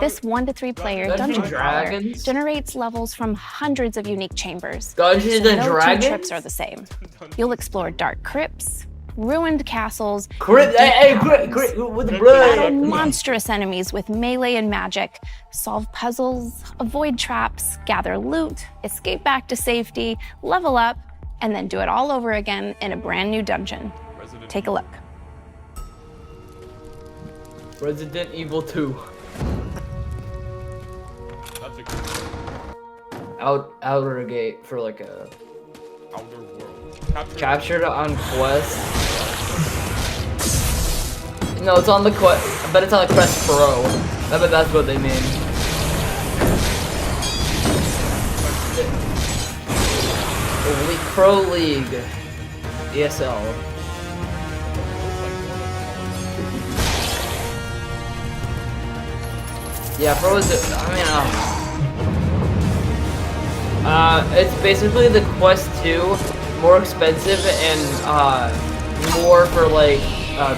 This 1 to 3 player Dungeons dungeon and crawler Dragons? generates levels from hundreds of unique chambers. Dungeons So and no Dragons? two trips are the same. You'll explore dark crypts, ruined castles, Crypt, deep hey, caverns, with the battle blood. monstrous enemies with melee and magic, solve puzzles, avoid traps, gather loot, escape back to safety, level up, and then do it all over again in a brand new dungeon. Take a look. Resident Evil 2. That's a good Outer Gate for like a outer world. captured on Quest. No, it's on the Quest. I bet it's on the Quest Pro. I bet that's what they mean. Pro League. ESL. Yeah, Pro is. It's basically the Quest 2, more expensive and more for like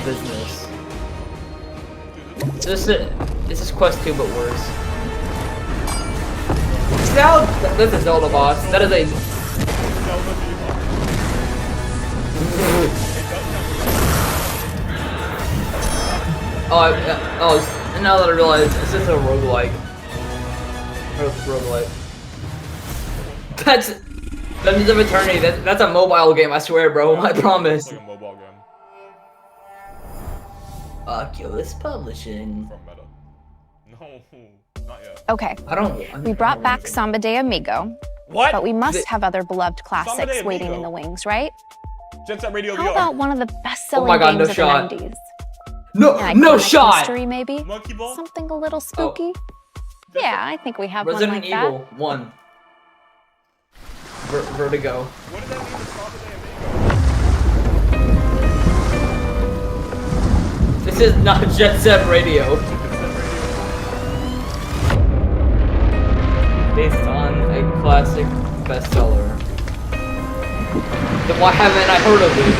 business. This is Quest 2 but worse. Now that's a Zelda boss. That is a. Now that I realize it's just a roguelike. That's Dungeons of Eternity. That's a mobile game. I swear, bro. I promise. It's like a mobile game Oculus Publishing. from Meta. No, not yet. Okay, I don't. we brought back Samba de Amigo, What? but we must have other beloved classics de waiting Amigo? in the wings, right? Jet Set Radio How VR. about one of the best-selling Oh my God, games no of shot. the 90s? No, An no iconic shot. Mystery, maybe? Monkey Ball? Something a little spooky? Yeah, I think we have Resident one like Evil that. 1. Vertigo. What does that mean to Samba de Amigo? This is not Jet Set Radio. Based on a classic bestseller. Then why haven't I heard of it?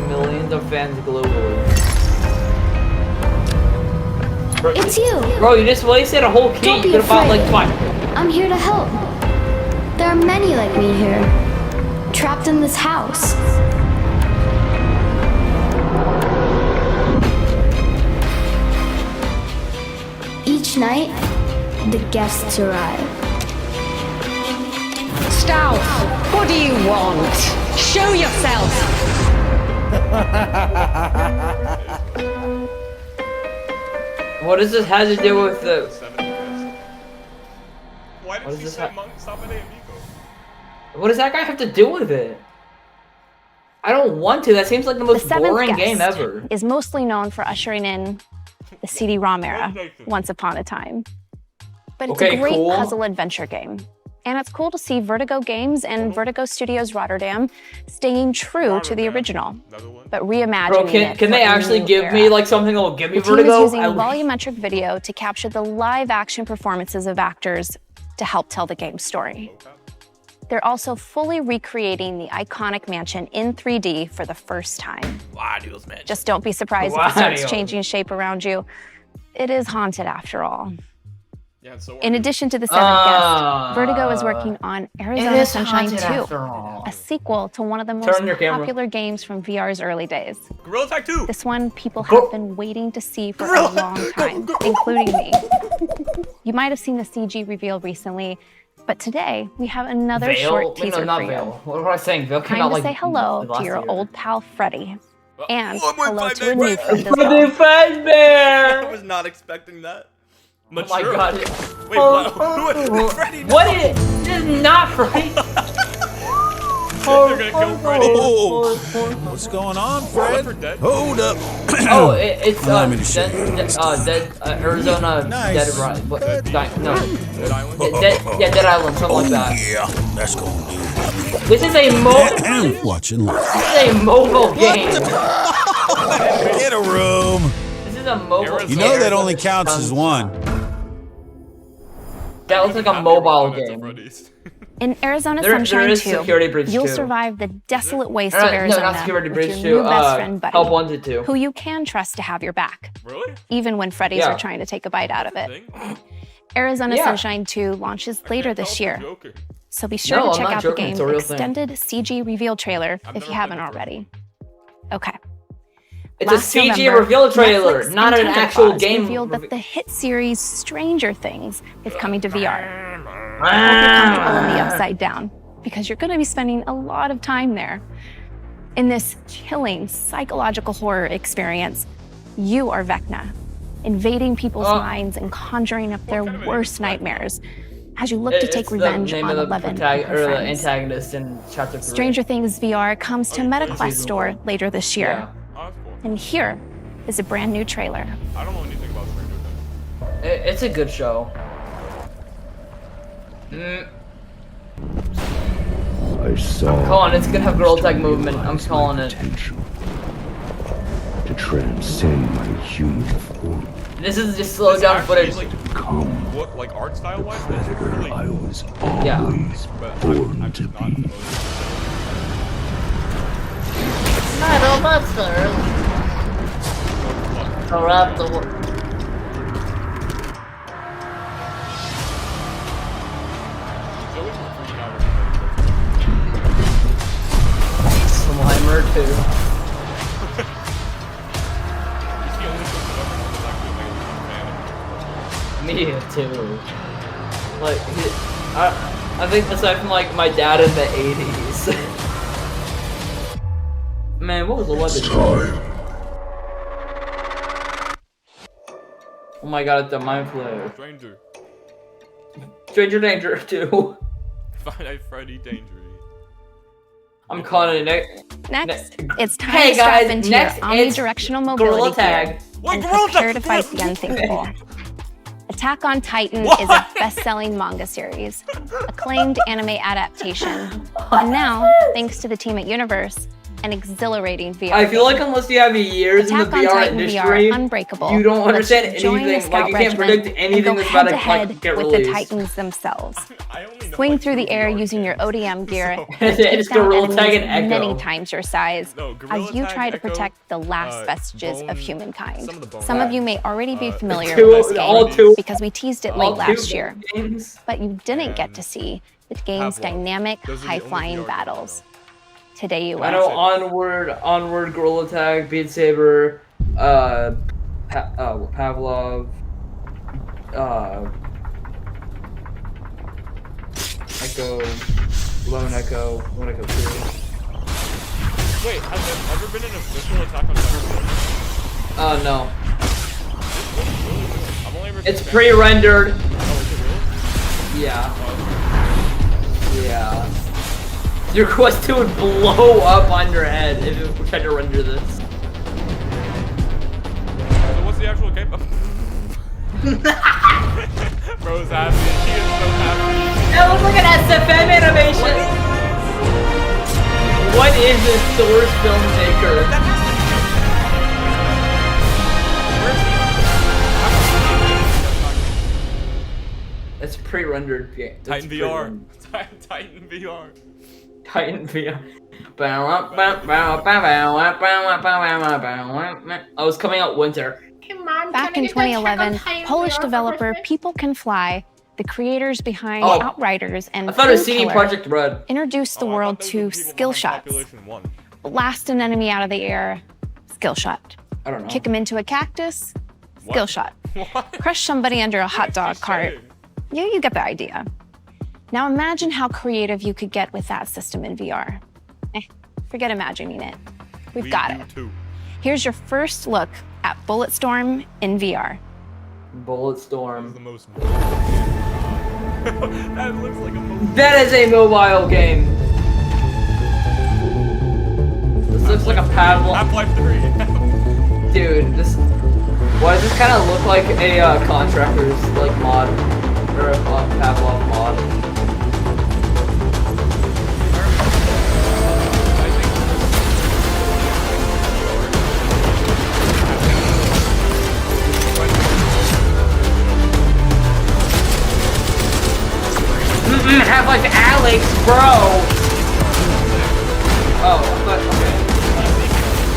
Millions of fans globally. It's you! Bro, you just wasted a whole key. Don't You be could have bought like afraid. 5. I'm here to help. There are many like me here, trapped in this house. Each night, the guests arrive. Stout, what do you want? Show yourself! What does this have to do with the... 70s. Why What did is she this say ha- Samba de Amigo? What does that guy have to do with it? I don't want to. That seems like the The most seventh boring guest game ever. is mostly known for ushering in the CD-ROM era, once upon a time. But it's Okay, a great cool. puzzle adventure game. And it's cool to see Vertigo Games and Vertigo Studios Rotterdam staying true to the Rotterdam. original, Another one? but reimagining Bro, it can for they a actually new give me era. like something that will give me The team vertigo? is using I- volumetric video to capture the live action performances of actors to help tell the game's story. They're also fully recreating the iconic mansion in 3D for the first time. Gladiolus Mansion. Just don't be surprised if it starts Gladiolus. changing shape around you. It is haunted after all. Yeah, and so are In we. addition to the seventh guest, Vertigo is working on It Arizona is Sunshine haunted 2, after all. a sequel to one of the most Turn your camera. popular games from VR's early days. Gorilla Tag 2! This one people Go- have been waiting to see for a Gorilla- long time, including me. You might have seen the CG reveal recently, but today we have another Veil? short Wait, teaser no, not for you. Veil. What was I saying? Veil came Time out to like say hello last to your year. old pal Freddy. And 1.5 hello to a new megabytes. friend as Freddy well. I Fazbear! was not expecting that. Oh Mature. my god. Wait, what? Freddy, no. What is... This is not Freddy! They're gonna kill Freddy. Oh, what's going on, Left Fred? 4 Dead? Hold up. Oh, it's Allow me to show you. Arizona Nice. Dead Island. What? No. Dead Island? Dead Island, something like that. Yeah, that's gonna do. This is a Watching live. This is a mobile game. Get a room. This is a mobile You know that only counts as one. That looks like a Happy mobile Return to game. Freddy's. In Arizona There Sunshine is 2, Security Breach you'll 2. survive the desolate waste No, of Arizona not Security with Breach your 2. new best friend Buddy, Help Wanted 2. who you can trust to have your back, Really? even when Freddy's Yeah. are trying to take a bite out of it. Thing? Arizona Yeah. Sunshine 2 launches later this year, Joker. so be sure No, to I'm check not out joking, the it's a game's real thing. extended CG reveal trailer I've if you never haven't played it already. Okay. It's Last a CG November, reveal trailer, Netflix not and an actual Tinderclaws game. revealed that the hit series Stranger Things is coming to VR. Hope you're Ah. comfortable in the Upside Down, because you're going to be spending a lot of time there. In this chilling psychological horror experience, you are Vecna, invading people's minds and conjuring up their worst nightmares as you look to take It's revenge the name on of the Eleven and or her the friends. antagonist in chapter 3. Stranger Things VR comes to MetaQuest Store later this year. Yeah. Oh, that's cool. And here is a brand new trailer. I don't know anything about Stranger Things. It's a good show. Mm, I saw come on, it's gonna have girl tag movement. I'm calling it. potential to transcend my human form, This is just slow This down actually, footage. like, become what, like art style wise, the predator I was Yeah. always but born I'm to just not be. the most. Joey's been freaking out Slimer too. He's the only person ever that's actually like a fan of Me too. Like, I think aside from like my dad in the 80s. Man, what was 11? Time. Oh my god, it's a mind flare. Stranger. Stranger Danger 2. Five Nights at Freddy Danger. I'm calling it Next, it's time Hey to strap guys, into next your it's omnidirectional Gorilla mobility gear Tag. What, and Gorilla prepare Tag? to fight the unthinkable. Attack on Titan What? is a best-selling manga series, acclaimed anime adaptation, and now, thanks to the team at Universe, an exhilarating VR. I feel like game. unless you have years in Attack the on VR Titan industry, VR Unbreakable you don't lets you understand join the anything. Like, scout you can't regiment predict and anything go that's about to head-to-head like, get with released. the Titans themselves. I only know Swing like through the two air VR using your games. ODM gear So- and take It's down Gorilla Tag enemies and Echo. many times your size No, Gorilla as you Tag, try to Echo, protect the last vestiges Bone- of humankind. some of the Bone Some of Tag. you may already be familiar Two- with this all game two- because we teased it all late two last year, games. but you didn't get And to see the game's Pavlov. dynamic, Those are the only high-flying VR games I battles. Today you I will. know Onward, Gorilla Tag, Beat Saber, Pavlov, Echo, Lone Echo 2. Wait, has there ever been an official Attack on Titan? No. I've only ever It's seen pre-rendered. Oh, is it really? Yeah. Oh, Yeah. Your Quest 2 would blow up on your head if you tried to render this. so what's the actual game? Bro's happy. He is so happy. That looks like an SFM animation! What is this Source filmmaker? It's pre-rendered game. It's Titan VR. pre-rendered. Titan VR. Titan VR. Oh, it's coming out winter. Back in 2011, Polish developer People Can Fly, the creators behind Oh. Outriders and I thought it was CD Painkiller, Projekt Red. introduced the Oh, I world thought those to were the people skill behind shots. Population 1. Blast an enemy out of the air, skill shot. I don't know. Kick him into a cactus, skill What? shot. What? Crush somebody under a hot What dog did you cart. say? Yeah, you get the idea. Now imagine how creative you could get with that system in VR. Forget imagining it. We've We got do it. too. Here's your first look at Bulletstorm in VR. This is Bulletstorm. the most. That looks like a movie. That is a mobile game. This looks like a Pavlov. Half-Life 3. Dude, this. Why does this kind of look like a Contractors like mod or a Pavlov mod? Half-Life Alex, bro! Oh, but okay.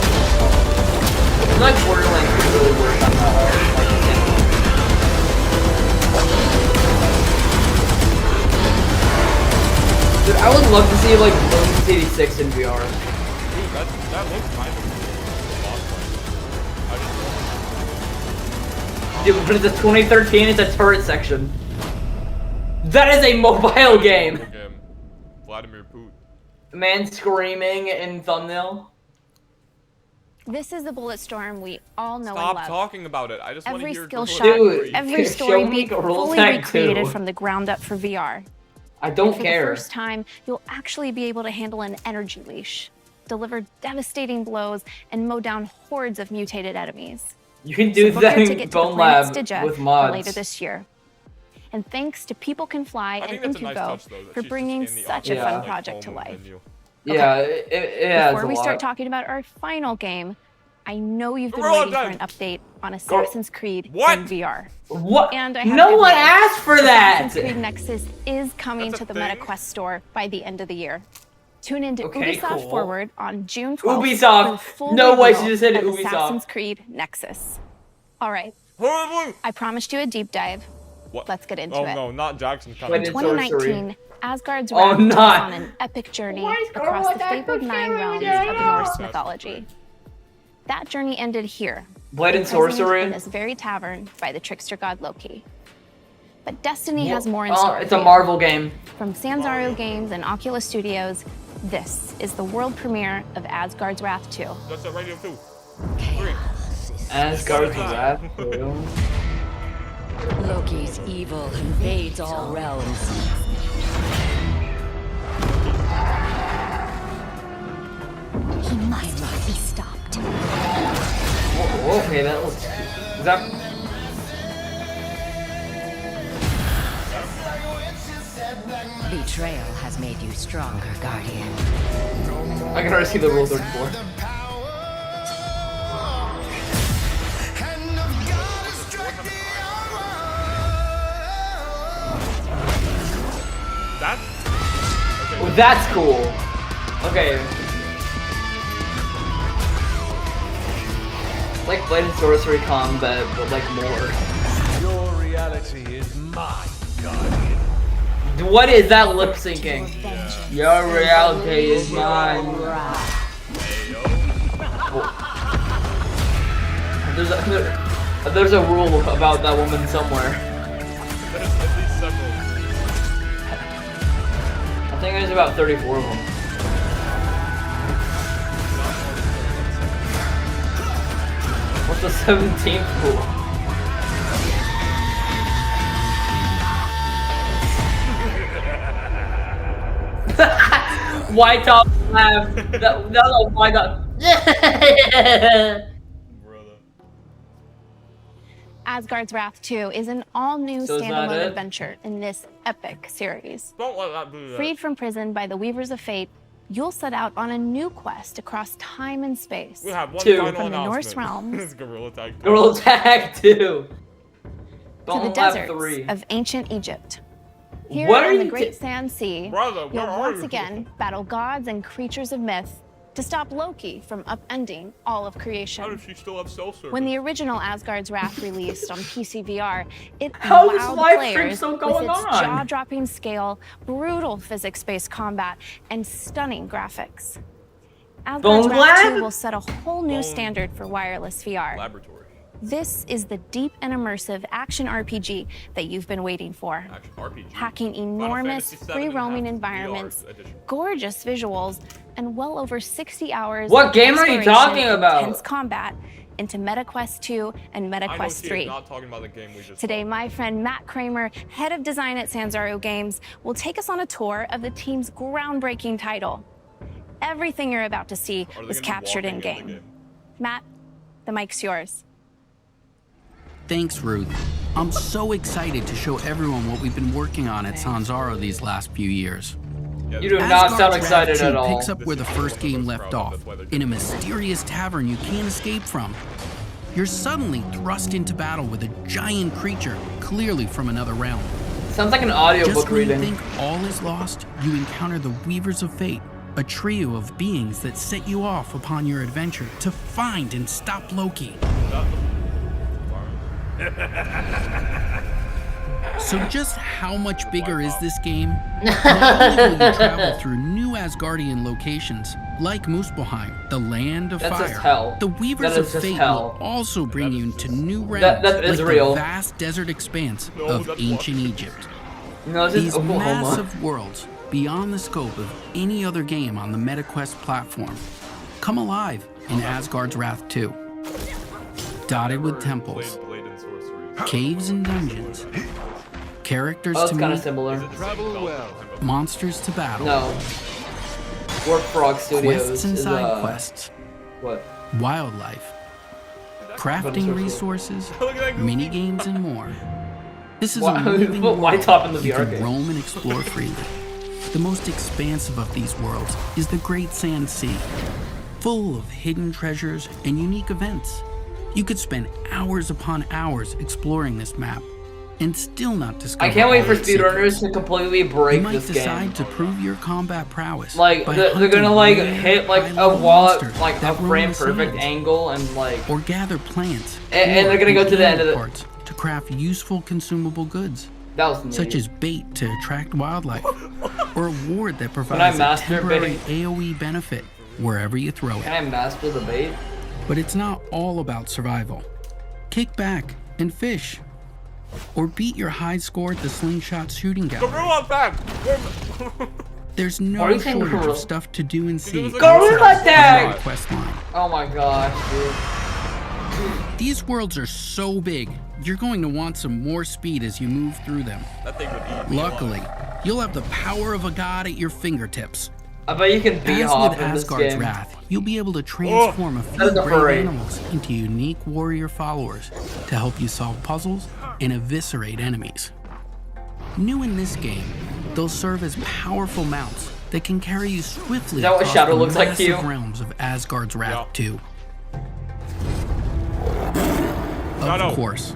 I feel like Borderlands could really work on that. Dude, I would love to see like Balloons 86 in VR. Dude, that looks kind of cool. Dude, but it's a 2013, it's a turret section. That is a mobile game! Vladimir Putin. Man screaming in thumbnail. This is the Bulletstorm we all know and Stop love. talking about it. I just want to Every hear skill Gorilla shot, Tag 3. every show story me beat Gorilla fully Tag recreated 2. from the ground up for VR. I don't For care. the first time, you'll actually be able to handle an energy leash, deliver devastating blows, and mow down hordes of mutated enemies. You can do So book that your in ticket to the Bone Planet Lab Stygia with for mods. later this year. And thanks to People Can Fly I and think that's a nice Incugo touch, though, that for she's bringing just in the such a office, fun Yeah. like, project to home life. menu. Yeah, it adds Before a we lot. start talking about our final game, I know you've been Gorilla waiting for Tag. an update on Assassin's Creed What? in VR. What? And I have No good one news. asked for that! Assassin's Creed Nexus is coming That's to a the thing? MetaQuest store by the end of the year. Tune into Okay, Ubisoft cool. Forward on June 12th Ubisoft. for the full No way she reveal just said of Ubisoft. Assassin's Creed Nexus. All right, I promised you a deep dive. What? Let's get into Oh it. no, not Jackson coming. Wait, it's- 2019, Asgard's Oh, Wrath took us not. on an epic journey Why is across the Gorilla Tag fabled 9 realms again? of Norse mythology. That journey ended here, Blade and imprisoned Sorcery? in this very tavern by the trickster god Loki. But Destiny has more in Oh, store it's for a you. Marvel game. From Sanzaru Games and Oculus Studios, this is the world premiere of Asgard's Wrath 2. That's a radio too. Asgard's Wrath. Loki's evil invades all realms. He must be stopped. Whoa, okay, that looks. Is that? Betrayal has made you stronger, Guardian. I can already see the Rule 34. That's Oh, that's cool. Okay. Like Blade and Sorcery combat, but like more. Your reality is mine, Guardian. What is that lip syncing? Your reality is mine. There's a rule about that woman somewhere. there's at least several. I think there's about 34 of them. What's the 17th rule? White top laugh. No, why not? Brother. Asgard's Wrath 2 is an all-new So is that standalone it? adventure in this epic series. Don't let that do that. Freed from prison by the Weavers of Fate, you'll set out on a new quest across time and space. We have one Two. final From the Norse announcement. realms It's Gorilla Tag 2. Girl Tag 2. To the Bone Lab deserts 3. of ancient Egypt. Here What are on the you Great t- Sand Sea, Brother, where you'll are once you? again battle gods and creatures of myth to stop Loki from upending all of How creation. does she still have cell service? When the original Asgard's Wrath released on PC VR, it How is this wowed live stream players still with going its on? jaw-dropping scale, brutal physics-based combat, and stunning graphics. Asgard's Bone Wrath Lab? 2 will set a whole new Bone- standard for wireless VR. Laboratory. This is the deep and immersive action RPG that you've been waiting for. Action RPG. Packing Final enormous, Fantasy VII free-roaming and a half environments, VR edition. gorgeous visuals, and well over 60 hours What of game are you exploration talking and about? intense combat into MetaQuest 2 and I know MetaQuest she 3. is not talking about the game we just Today, saw. my friend Matt Kramer, head of design at Sanzaru Games, will take us on a tour of the team's groundbreaking title. Everything you're about to see Are they was gonna be captured walking in the game. Matt, the mic's yours. Thanks, Ruth. I'm so excited to show everyone what we've been working on at Sanzaro these last few years. Yeah, You do this- not sound Asgard's excited Wrath 2 at all. picks up where the This is first one of game those left problems, off, that's why they're in a doing it. mysterious tavern you can't escape from. you're suddenly thrust into battle with a giant creature, clearly from another realm. Sounds like an Just audiobook when you reading. think all is lost, you encounter the Weavers of Fate, a trio of beings that set you off upon your adventure to find and stop Loki. So just how much bigger is this game? Not only will you travel through new Asgardian locations, like Muspelheim, the land of That's fire, just hell. the Weavers That of is just Fate hell. will also bring you into new realms, that is like real. the vast desert expanse No, of that's ancient what- Egypt. No, it's just These Oklahoma. massive worlds, beyond the scope of any other game on the MetaQuest platform, come alive in Asgard's Wrath 2. Dotted with temples, Blade and sorcery. caves and dungeons, characters Oh, to it's kind of meet, similar. Travel well. monsters to battle, No. Warp Frog Studios quests and is side quests, what? wildlife, crafting Sorcery. resources, Look at that goofy- mini games, and more. This is Why- a living but why world top in the you VR can game? roam and explore freely. The most expansive of these worlds is the Great Sand Sea, full of hidden treasures and unique events. You could spend hours upon hours exploring this map and still not discover I can't wait all for its secrets. speedrunners to completely You break might this decide game. to prove your combat prowess. Like by they're hunting gonna like rare, hit like a high-level wall monsters at like a that roam frame the perfect sands, angle and like or gather plants, And or they're gonna go to the end of animal the- parts to craft useful consumable goods, that was neat. such as bait to attract wildlife, or a ward that provides a master temporary bait? AoE benefit wherever you throw Can it. I master the bait? But it's not all about survival. Kick back and fish, or beat your high score at the slingshot shooting gallery. Gorilla back! There's Are no you saying shortage gorilla? of stuff to do and see was a outside gorilla of the tag! quest line. Oh my gosh, dude. These worlds are so big, you're going to want some more speed as you move through them. That thing would eat me Luckily, you'll have the power of a god at your fingertips. I bet you can beat As hop with in this Asgard's game. Wrath, you'll be able to transform a few That is a brave furry. animals into unique warrior followers to help you solve puzzles and eviscerate enemies. New in this game, they'll serve as powerful mounts that can carry you swiftly Is that what across Shadow the looks like to massive you? realms of Asgard's Wrath Yeah. 2. Shadow. Of course,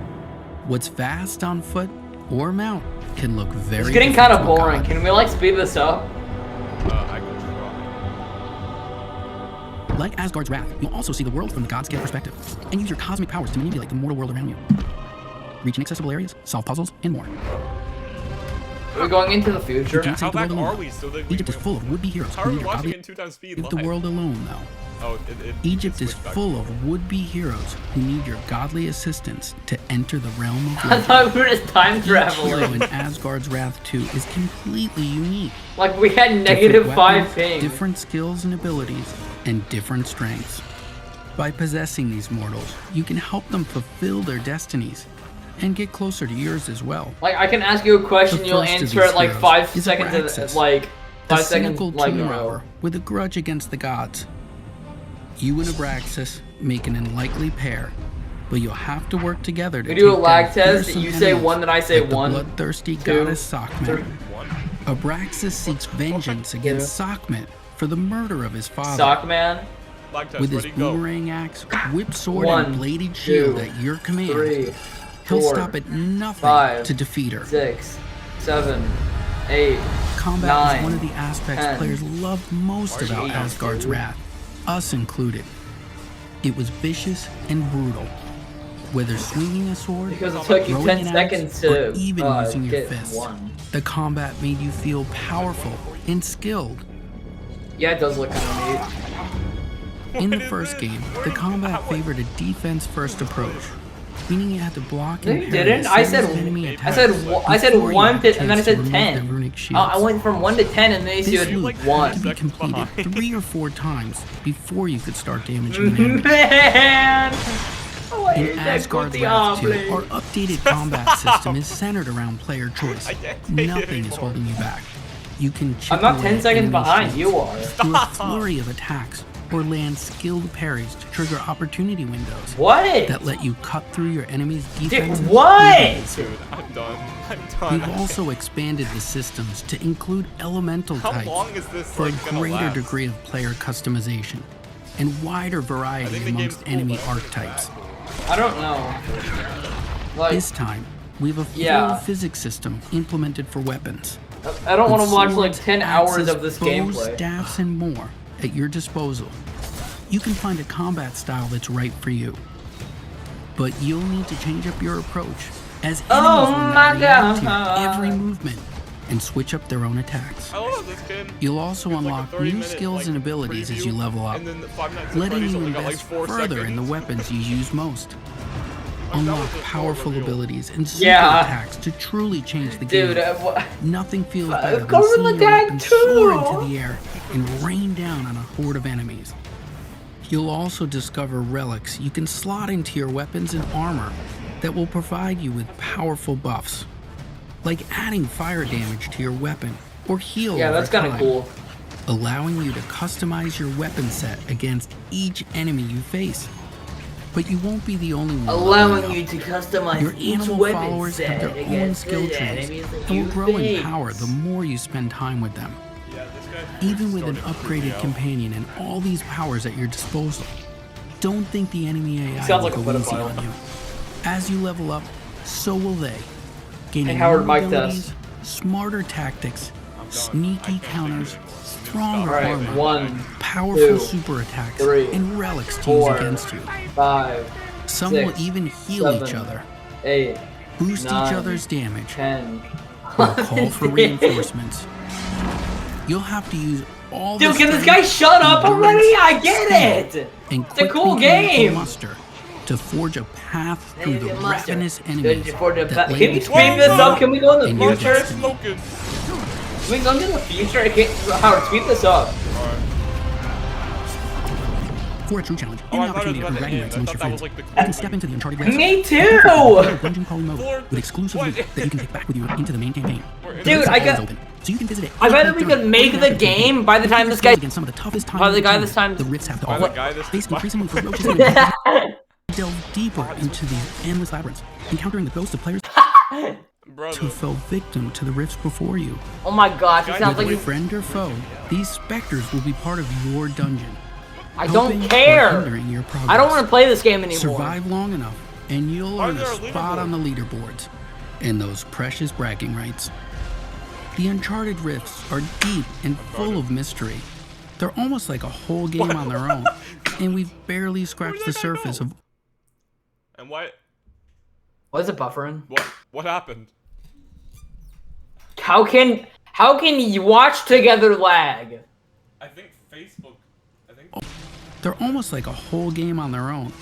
what's fast on foot or mount can look very It's getting different kind of to a boring. god. Can we like speed this up? I can try. Like Asgard's Wrath, you'll also see the world from the god scale perspective, and use your cosmic powers to manipulate the mortal world around you. Reach inaccessible areas, solve puzzles, and more. Are we going into the future? You can't How save the back world are alone. we so that Egypt is full of would-be heroes How are who we need your watching godly. it in 2 times speed Leave the live? world alone, though. Oh, Egypt is switched back. full of would-be heroes who need your godly assistance to enter the realm of I legend. thought we were just time Each hero traveling. in Asgard's Wrath 2 is completely unique. Like we had Different -5 weapons, ping. different skills and abilities, and different strengths. By possessing these mortals, you can help them fulfill their destinies and get closer to yours as well. Like I can ask you a question, The you'll first of answer these it like heroes 5 is seconds. Abraxas, Like A 5 seconds. cynical Like tomb no. robber with a grudge against the gods. You and Abraxas make an unlikely pair, but you'll have to work together to We do a take lag down test. fearsome You say enemies one, then I say like one, The bloodthirsty 2, goddess 3. Sockmet. Abraxas seeks vengeance against Sockmet for the murder of his father. Sockman. Lag test, With his ready, go. boomerang axe, whip sword, 1, and bladed shield 2, at your command, 3, he'll 4, stop at nothing 5, to defeat her. 6, 7, 8. Combat 9, is one of the aspects 10, players love most about 8, Asgard's Wrath, us included. It was vicious and brutal. Whether swinging a sword, Because it took you throwing 10 an axe, seconds or to even using your get fists, one. the combat made you feel powerful and skilled. Yeah, it does look kind of neat. In the What is first this? game, Where the are you combat going? favored a defense-first approach, meaning you had to block No, and you parry didn't. a I series said- of enemy I attacks said I said before you 1 had to, a and then I chance to said remove 10. their runic I shields. went from 1 to 10, and they This said loop had 1. to be Seconds completed behind. 3 or 4 times before you could start damaging an enemy. Man! Oh, I In hate that Asgard's Guilty Wrath 2, Oblate. our updated combat system is centered around player choice. I can't take it Nothing is anymore. holding you back. You can chip I'm not away 10 at seconds enemy behind, shields you are. through a flurry of attacks, or land skilled parries to trigger opportunity windows What? that let you cut through your enemy's Dude, defenses. what? Dude, I'm done. I'm We've done. also expanded the systems to include elemental How types long is this for a like, gonna greater last? degree of player customization and wider variety think the amongst game's cool, enemy but I don't think archetypes. it's I don't know. Like, This time, we have a full Yeah. physics system implemented for weapons. I don't want to With watch like swords, 10 hours axes, of this bows, gameplay. staffs, and more at your disposal. You can find a combat style that's right for you. But you'll need to change up your approach, as enemies will my now react to God. your every movement and switch up their own attacks. I love this kid. You'll also It's like a unlock 30 new minute, skills like, and abilities as you preview, level up, and then Five Nights at letting Freddy's you only got like invest 4 further in the seconds. weapons you use most. Unlock powerful abilities and super Yeah. attacks to truly change the Dude, game. Nothing feels better than Gorilla seeing your Tag weapon 2. soar into the air and rain down on a horde of enemies. You'll also discover relics you can slot into your weapons and armor that will provide you with powerful buffs, like adding fire damage to your weapon or heal yeah, over that's kind of time, cool. allowing you to customize your weapon set against each enemy you face. But you won't be the only one Allowing leveling you up. to customize Your each animal weapon followers have set their own against skill the trees enemies that and will you grow in face. power the more you spend time with them. Yeah, this guy Even with an started to freak me upgraded out. companion and all these powers at your disposal, don't think the enemy AI Sounds will like a go easy pedophile. on you. As you level up, so will they. Gaining Howard, more mic abilities, smarter tactics, sneaky counters, stronger Alright, armor, 1, powerful 2, super attacks, 3, and relics to 4, use against you. 5, Some 6, will even heal 7, each other, 8, boost 9, each other's damage, 10. or call for reinforcements. You'll have to use all Dude, the can this strength, guy shut up endurance, already? I get skill, it! and It's a quick cool thinking you can game! muster to forge a path through the Mustard. ravenous enemies Good for the that Can lay we between speed this you up? Can we go in and the your future? destiny. Smoking. Can we go into the future? I can't. Howard, speed this up. Alright. For a true challenge Oh, and I an thought it opportunity was to about to bragging end. rights I amongst thought your that was friends, like the you can step into the Uncharted Realms. Me too! Dungeon Crawler mode with exclusive loot that you can take back with you into the main campaign. Dude, I got. So you can visit it. I bet we could make the game by the time this guy. Against some of the toughest times By in the guy genre this time. the rifts have to By the offer. guy this Face time. increasingly ferocious enemies delve deeper into these endless labyrinths, encountering the ghosts of players who Brother. fell victim to the rifts before you. Oh my gosh, it sounds like Whether you. friend or foe, these specters will be part of your dungeon. I helping don't or care. hindering your progress. I don't want to play this game anymore. Survive long enough, and you'll Why earn is a there a spot leaderboard? on the leaderboards and those precious bragging rights. The Uncharted rifts are deep and full of mystery. They're almost like a whole game on their own, and we've barely scratched the that guy go? surface of And what? What is it buffering? What happened? How can you watch together lag? I think Facebook. I think. They're almost like a whole game on their own,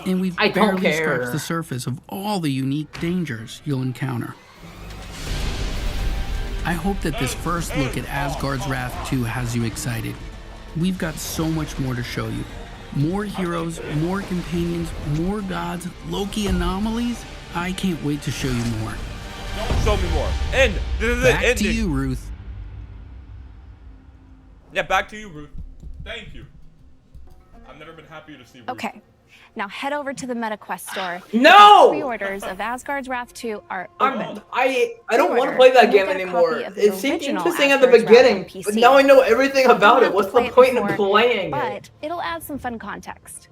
and we've I don't barely care. scratched the surface of all the unique dangers you'll encounter. I hope that this first look at Asgard's Wrath 2 has you excited. We've got so much more to show you. More heroes, more companions, more gods, Loki anomalies. I can't wait to show you more. Don't show me more. End. This is Back it. to Ending. you, Ruth. Yeah, back to you, Ruth. Thank you. I've never been happier to see Ruth. Okay, now head over to the MetaQuest store. No! Pre-orders of Asgard's Wrath 2 are I open. don't want to play that game anymore. It seemed original interesting at the Asgard's Wrath beginning, on PC. but now I know everything about You it. don't What's have to the play point it of before, playing it? But it'll add some fun context.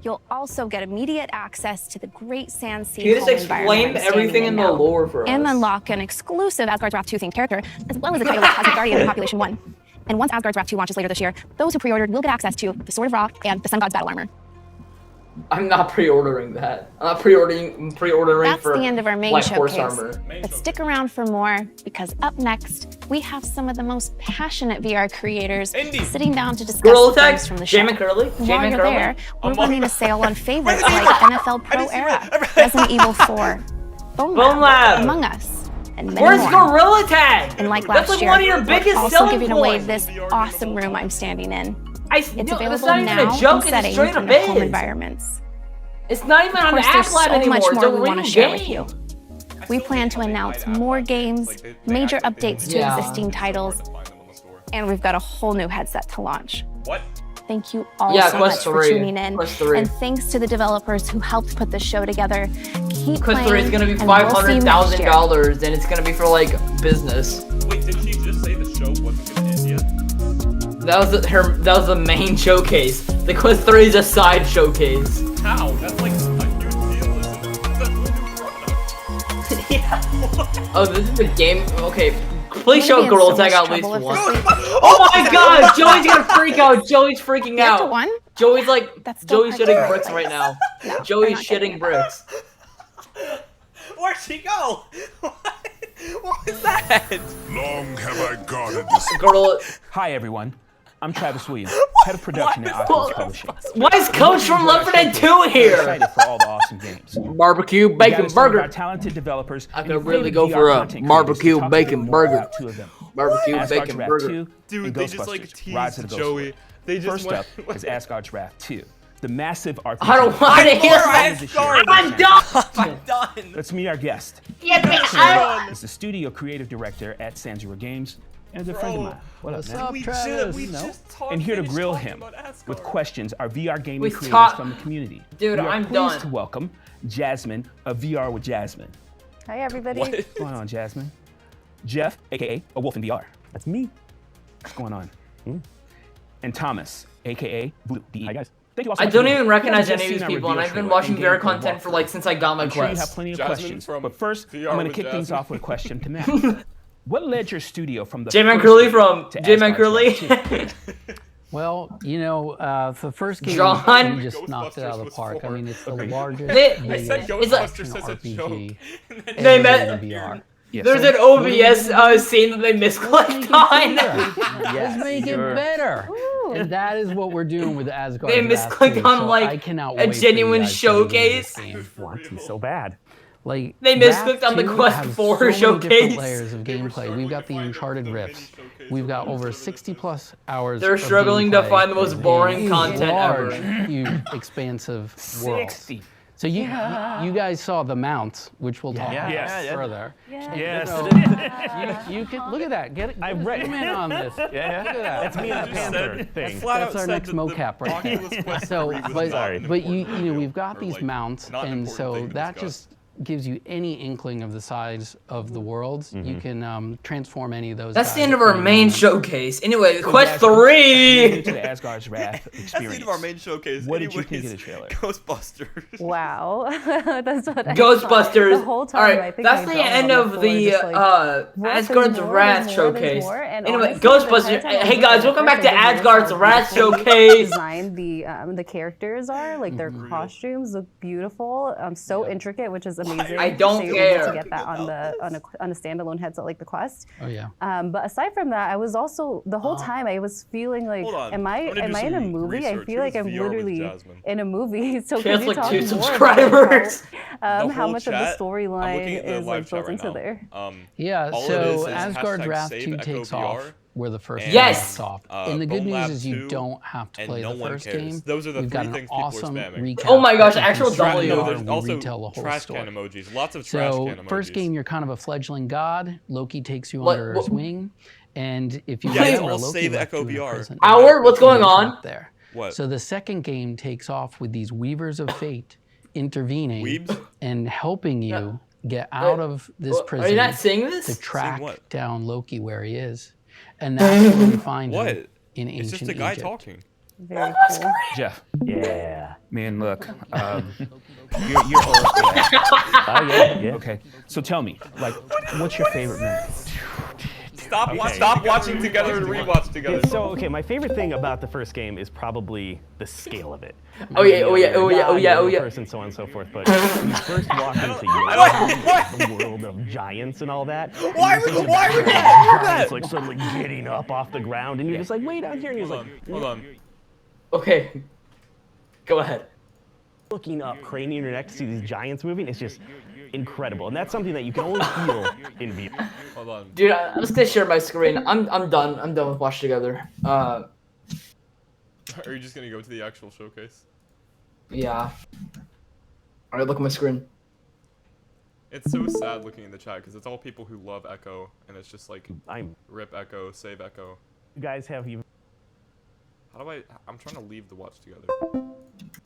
You'll also get immediate access to the Great Sand Sea Can you just home explain environment I'm everything standing in the now, lore for us? and unlock an exclusive Asgard's Wrath 2 themed character, as well as a title of Cosmic Guardian in Population 1. And once Asgard's Wrath 2 launches later this year, those who pre-ordered will get access to the Sword of Ra and the Sun God's battle armor. I'm not pre-ordering that. I'm not pre-ordering That's for the end of our main like horse showcase. armor. But stick around for more, because up next, we have some of the most passionate VR creators Indy. sitting down to discuss Gorilla the Tag, things from the show. Jay McCurley, Jay While you're McCurley. there, we're Among running a Us. sale on favorites Resident like Evil. NFL Pro didn't see Era, that. Resident Evil 4, Bone Lab. Among Us, and many Where's more. Gorilla Tag? And like That's last like year, one of your we're biggest also selling giving away points. this awesome room I'm standing in. It's It's no, available it's not even now a joke. in It's settings straight up in the home biz. environments. It's not even on Of the course, there's app lab so anymore. much It's more a we want real to share game. with you. We plan to announce more games, major updates to Yeah. existing titles, and we've got a whole new headset to launch. What? Thank you all Yeah, so Quest much for 3. tuning in. Quest 3. And thanks to the developers who helped put this show together. Keep Quest 3 playing, is gonna be and we'll see you next year. $500,000, and it's gonna be for like business. Wait, did she just say the show wasn't gonna end yet? That was the main showcase. The Quest 3 is a side showcase. How? That's like a huge Oh, this is the game. Okay, please show I'm gonna be in girls so I got much at least trouble one. if this Oh my god, Joey's gonna freak out. Joey's freaking Get to out. one? Joey's like, That's still Joey's part shitting of bricks the right now. No, Joey's they're not getting shitting it. bricks. Where'd she go? What was that? Long have I guarded this. Girl, Hi everyone, I'm Travis Williams, head of production at Well, Oculus Publishing. why is Coach from Left 4 Dead 2 We're here? excited for all the awesome games. Barbecue We bacon gathered some of our burger. talented developers. I and could we really created go VR for a content creators barbecue to talk bacon more burger. about two of them. Barbecue Asgard's bacon Wrath burger. 2 Dude, and they just like Ghostbusters, Rise of teased the Joey. Ghostbusters. They just First went, up is Asgard's Wrath 2, the massive RPG. I don't want to hear that. Asgard. I'm done. I'm done. Let's meet our guest. Get me out. He's the studio creative director at Sanzura Games and a friend of mine. What up, man? We just talked. And here to finished grill talking him about Asgard. with questions are VR gaming We creators talk- from the community. Dude, we are I'm pleased done. to welcome Jasmine of VR with Jasmine. Hi, everybody. What? What's going on, Jasmine? Jeff, aka A Wolf in VR. That's me. What's going on? And Thomas, aka Blue. Hi guys. Thank you all so I much don't for even being recognize here. any of Just these seen our people, and reveal I've been trailer watching and VR gameplay content for walkthrough. like since I got my I'm sure you have quest. plenty of Jasmine questions, from but first VR I'm going to with kick things Jasmine. off with a question to Matt. What led your studio from the J-Man first Curly game from to J-Man Asgard's Curly. Wrath 2? Well, you know, for the first game, John? we just knocked it out of the was park. I four. mean, it's the largest, They- biggest I said It's like- Ghostbusters as a RPG joke. They ever met- in VR. Yes. There's an OBS scene that they misclicked on. Let's make it better. And that is what we're doing with Asgard. They misclicked on like a genuine showcase. So bad. Like They misclicked on the Wrath 2 Quest has 4 so many showcase. different layers of gameplay. We've got the Uncharted Rifts. We've got over 60+ hours. They're of struggling to gameplay find the most in boring a content large, ever. huge, expansive world. 60. So you guys saw the mounts, which we'll talk about Yes. further. Yes. You can look at that. Get zoom in on this. Look at that. That's me on the Panther thing. That's our next mocap right there. So, but you know, we've got these mounts, not an and important so thing to that discuss. just gives you any inkling of the size of the worlds. You can transform any of those. That's the guys end of our into main mounts. showcase. Anyway, Quest guys, New 3. to the Asgard's Wrath That's the end experience. of our main showcase. What did you Anyways, think of the trailer? Ghostbusters. Wow. That's what I Ghostbusters. thought. The whole time, All I right, think that's I the dropped end on of floor, the just like, Asgard's there's more, Wrath there's showcase. more, and Anyway, honestly, the Ghostbusters. entire time I Hey was guys, there, welcome back I to didn't Asgard's realize Wrath how showcase. designed the characters are, like their costumes look beautiful, so intricate, which is amazing. I don't so you're able care. to get that on a standalone headset like the Quest. Oh yeah. But aside from that, I was also the whole time I was feeling like, Hold on. am I I'm gonna do in a some movie? I research. feel like Here's I'm VR with literally Jasmine. in a movie. So She can has you like talk 2 more subscribers. about The how whole much of chat, the I'm storyline looking at the is live like chat built right into now. there? Yeah, all it so is Asgard hashtag Wrath save 2 Echo takes VR, off where the first and, game Yes! left off. And the good Bone news Lab is you 2, don't have to and play no the one first cares. game. Those are the We've three got an things people are awesome spamming. recap. Oh my gosh, that you actual can start W. on There's and also retell the whole trash story. can emojis. Lots of trash So can emojis. first game, you're kind of a fledgling god. Loki takes you What- under what- his wing, and if you Yeah, it's remember, all Loki save left Echo you in a VR. prison. Howard, what's going You're on? trapped there. What? So the second game takes off with these Weavers of Fate intervening Weebs? and helping you get out of this Are prison you not seeing to this? track what? down Loki where he is, and that's where we find him What? in It's ancient just a guy Egypt. talking. Very cool. Jeff. Yeah. Man, look. You're old. Oh, yeah. Okay. So tell me, like, what's your favorite movie? Stop watching together and rewatch together. So, okay, my favorite thing about the first game is probably the scale of it. Oh yeah, oh yeah, oh yeah, oh yeah, oh yeah. Person, so on and so forth. But when you first walk into the world of giants and all that. Why would you do that? It's like suddenly getting up off the ground, and you're just like, way down here, and you're Hold like, on, hold on. Okay. Go ahead. looking up, craning your neck to see these giants moving. It's just incredible, and that's something that you can only feel in VR. Hold on. Dude, I'm just gonna share my screen. I'm done. I'm done with Watch Together. Are you just gonna go to the actual showcase? Yeah. Alright, look at my screen. It's so sad looking in the chat because it's all people who love Echo, and it's just like I'm. rip Echo, save Echo. You guys have even. How do I'm trying to leave the watch together.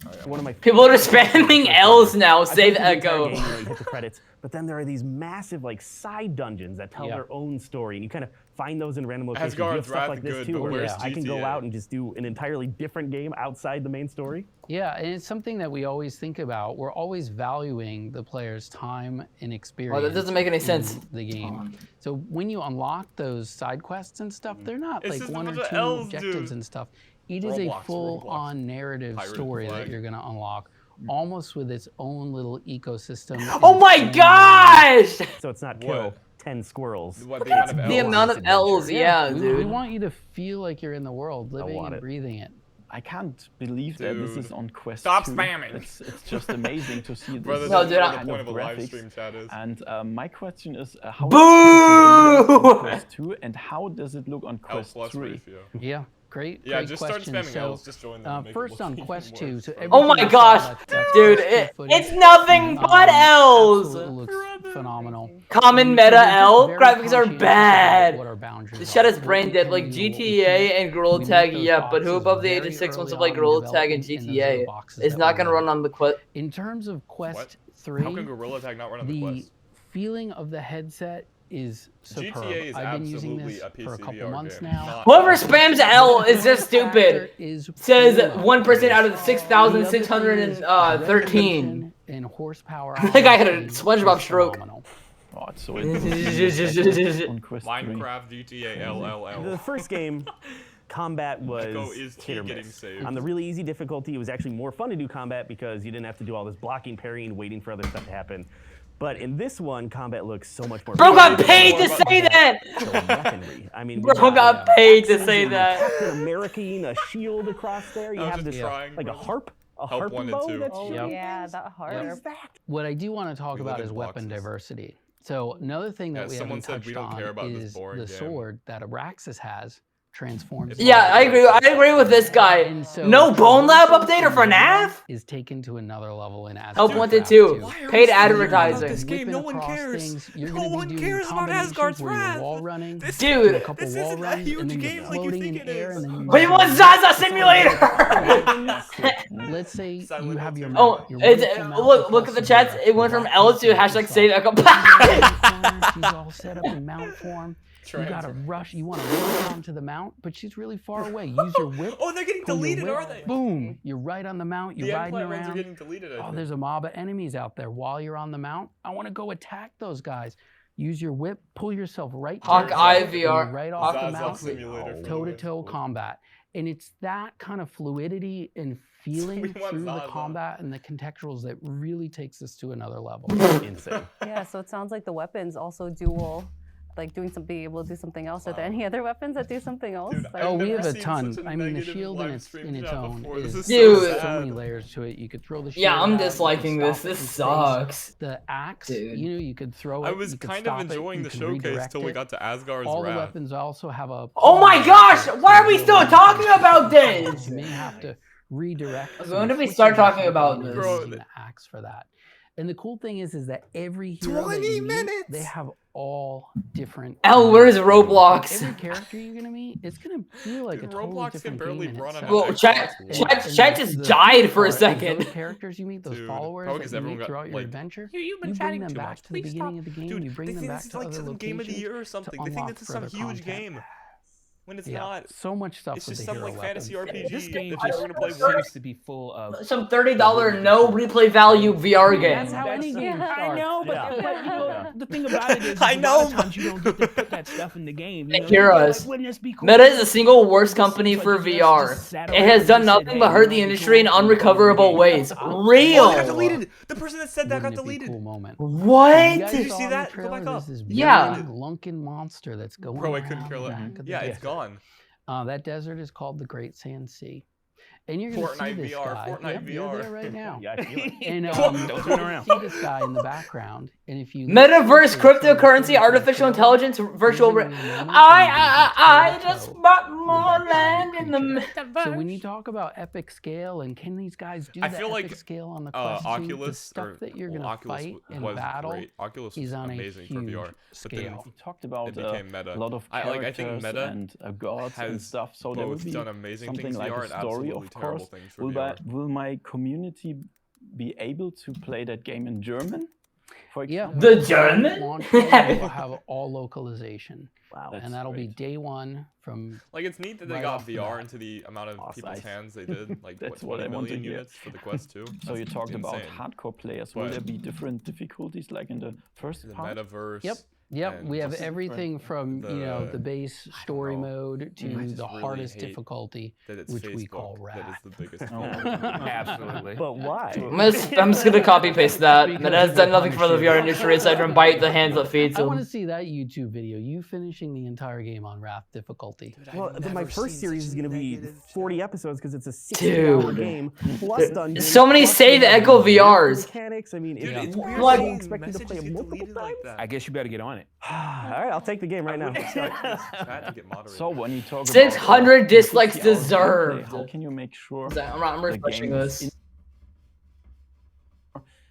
Right, One of my People are spamming L's now. Save Echo. You hit the credits, but then there are these massive like side dungeons that tell Yeah. their own story, and you kind of find those in random locations. You have Asgard's stuff Wrath like this good, too, but where where's I can go GTA? out and just do an entirely different game outside the main story. Yeah, and it's something that we always think about. We're always valuing the player's time and experience. Oh, that doesn't make any in sense. The game. So when you unlock those side quests and stuff, they're not It's like just a one or bunch two of elves, objectives dude. and stuff. It is a Roblox, full-on narrative Pirate story flag. that you're gonna unlock, almost with its own little ecosystem. Oh and my its own gosh! So it's not kill 10 squirrels. What, the amount of The L's? amount of L's, yeah, we dude. want you to feel like you're in the world, living want and it. breathing it. I can't believe that this Dude. is on Quest Stop 2. spamming. It's just amazing to see this Brother, No, dude, kind point of of a live graphics. stream chat is. And my question is, how Boo! does it look on Quest 2, and how does it look on L Quest plus 3? ratio. Yeah, great. Yeah, great just start question. spamming So, L's, just join them and make it first look on even Quest worse. 2. So Oh my everything you saw, gosh, that's dude, Quest 2 footage. it's nothing but L's. Absolutely looks phenomenal. Common So meta we're just L, very graphics are conscientious about bad. what our boundaries The are, chat is what brain we dead, can like do, what we GTA can't. and Gorilla We Tag, make those yeah, but who boxes above the age of very 6 wants to early play on in Gorilla Tag and development, and those are the GTA? boxes It's that not we gonna make. run on the Quest. In terms of Quest What? 3, How can Gorilla Tag not run on the the Quest? feeling of the headset is superb. GTA is I've been using absolutely this a for a PC couple VR months game, now. not- Whoever spams L is just stupid. Is Says phenomenal. 1% out of the The other thing is 6,613. resolution and horsepower. I think I had a on this game SpongeBob is stroke. phenomenal. Oh, it's so interesting on Quest 3. Minecraft, GTA, LLL. The first game, combat Echo was is hit or getting miss. saved. On the really easy difficulty, it was actually more fun to do combat because you didn't have to do all this blocking, parrying, waiting for other stuff to happen. But in this one, combat looks so much more. Bro got fun. paid to say that! The weaponry. I mean, Bro we got got paid to axes say and that. Captain America, a shield across there. You I was have just this trying, like a bro. harp, a Help harp 1 and bow 2. that's Oh, shooting yeah, things? that hard. What I do want to talk We about live is in weapon boxes. diversity. So another thing that Yeah, we someone haven't said touched we don't on care about this is boring the game. sword that Abraxas has transforms. Yeah, I agree with this guy. And so No Bone Lab update or traversal FNAF? is taken to another level in Asgard. Help wanted too. Paid advertising. This game, no one cares. No one cares about Asgard's Wrath. Wall running, Dude. do a couple This wall isn't a runs, huge and then game you're like you floating think in it air, is. and then you But he wants Zaza Simulator! Let's say you have your Oh, mount, your it's, wonderful mount look with at the lots of chats. direct It went from direct L to direct hashtag direct save Echo. She's all set up in mount form. You gotta rush. You want to rush onto the mount, but she's really far away. Use your whip. Oh, they're getting pull your deleted, whip, are they? Boom! You're right on the mount. You're The riding implant ones are around. getting deleted, I Oh, think. there's a mob of enemies out there. While you're on the mount, I want to go attack those guys. Use your whip. Pull yourself right. to Hawkeye the side, VR. and right off the Zaza mount. Simulator for Toe-to-toe combat. And it's that kind of fluidity and feeling We want through the Zaza. combat and the contextuals that really takes us to another level. Insane. Yeah, so it sounds like the weapons also dual, like doing something, able to do something else. Are there any other weapons that do something else? Dude, Like- I've Oh, we never have a seen ton. such a I mean, the negative shield in live its stream chat own before. is This is Dude. so many layers to it. You could throw the shield. Yeah, I'm out, you could disliking stop this. it This in space. sucks. The axe, Dude. you know, you could throw it. I was you could kind stop of enjoying it, the you could showcase redirect till we it. got to Asgard's All the Wrath. weapons also have a. Oh my gosh! Why are we still talking about this? You may have to redirect. When did we some start switches talking about and this? Bro, using the axe for that. And the cool thing is that every hero 20 that you minutes! meet, they have all different. L, where's Roblox? Every character you're gonna meet, it's gonna feel like Dude, a totally Roblox can different barely game in run on itself. Well, chat And just the died for a those second. characters you meet, those Dude, followers probably that 'cause you everyone meet got, throughout your like, adventure, You've been you bring chatting them too back much. to the Please beginning stop. of the game. Dude, You bring they them think back this is to like other some game of the locations year or something. to They think unlock this is some further huge content. game. When it's Yeah, not. so much stuff It's with just the some hero like fantasy weapons. RPG. This game that just you're gonna play seems to be full of. Some $30 no replay value VR game. That's how any game starts. I know, but you know, the thing about it is, I a lot know, of times you don't get to put that stuff in the game. You know? Hear You're like, us. wouldn't this be cool? Meta is the single worst It company seems for like you VR. just sat It around has and done said, nothing hey, but hurt the you know, industry in it'd be cool. unrecoverable ways. Oh, that Real. got deleted. The person that said that got Wouldn't it be a deleted. cool moment? What? You guys Did you saw see in the that? Go trailer, back there's up. this Yeah. big lunken monster that's going Bro, I couldn't around care the less. back of the Yeah, it's desert. gone. That desert is called the Great Sand Sea. And you're going to see Fortnite this VR, guy. Fortnite Yep, you're VR. there right now. Yeah, I feel it. And Don't turn around. see this guy in the background. And if you Metaverse, cryptocurrency, artificial intelligence, virtual. I just bought more land in the metaverse. So when you talk about epic scale and can these guys do I the feel epic like, scale on the Quest 2, the Oculus stuff or that you're well, going to Oculus fight and was battle great. Oculus is was on amazing a for huge VR. But then scale. We talked about it became meta. a lot of I characters think Meta and gods and has stuff. So there will both be done amazing something things like VR a and story, absolutely of terrible course. things for VR. Will my community be able to play that game in German? Yeah. The German? Launch will have all localization. Wow. And that'll be day one from. Like, it's neat that they right got off the VR bat. into the amount of people's hands they did. Like, That's what, what I 20 want to million hear. units for the Quest 2? So you talked about insane. hardcore players. Will But- there be different difficulties like in the first The part? metaverse. Yep, and we have just everything from the base story mode to I the just really hardest hate difficulty, that it's which we Facebook call that Wrath. is the biggest Oh, problem. absolutely. But why? I'm just gonna copy paste that. That has done nothing for the VR industry aside from bite the hands that feeds I want to them. see that YouTube video, you finishing the entire game on Wrath difficulty. Well, my first series is going to be 40 episodes because it's a 60-hour Dude. game plus dungeons. So many plus save the Echo VRs. Mechanics. I mean, Dude, it's weird Like- seeing expect me to play messages it get multiple deleted like times? that. I guess you better get on it. All right, I'll take the game right now. Chat to get moderated. So when you talk 600 about dislikes 50 hours gameplay, deserved. how can you make sure I'm the refreshing game is this.